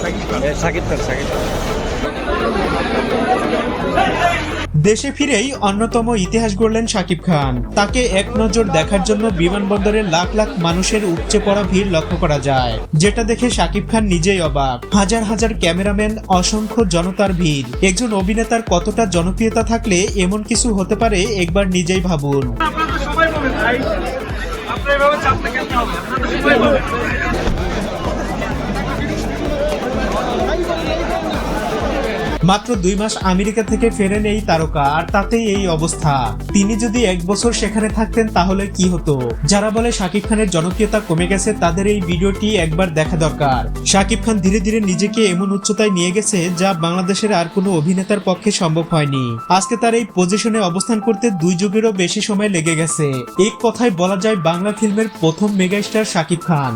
শাকিব খান। দেশে ফিরেই অন্যতম ইতিহাস গড়লেন শাকিব খান। তাকে এক নজর দেখার জন্য বিমানবন্দরে লাখ লাখ মানুষের উপচে পড়া ভিড় লক্ষ্য করা যায়, যেটা দেখে শাকিব খান নিজেই অবাক। হাজার হাজার ক্যামেরাম্যান, অসংখ্য জনতার ভিড়। একজন অভিনেতার কতটা জনপ্রিয়তা থাকলে এমন কিছু হতে পারে একবার নিজেই ভাবুন। মাত্র 2 মাস আমেরিকা থেকে ফেরেন এই তারকা, আর তাতেই এই অবস্থা। তিনি যদি 1 বছর সেখানে থাকতেন তাহলে কি হতো? যারা বলে শাকিব খানের জনপ্রিয়তা কমে গেছে তাদের এই ভিডিওটি একবার দেখা দরকার। শাকিব খান ধীরে ধীরে নিজেকে এমন উচ্চতায় নিয়ে গেছে যা বাংলাদেশের আর কোনো অভিনেতার পক্ষে সম্ভব হয়নি। আজকে তার এই পজিশনে অবস্থান করতে 2 যুগেরও বেশি সময় লেগে গেছে। এক কথায় বলা যায় বাংলা ফিল্মের প্রথম মেগাস্টার শাকিব খান।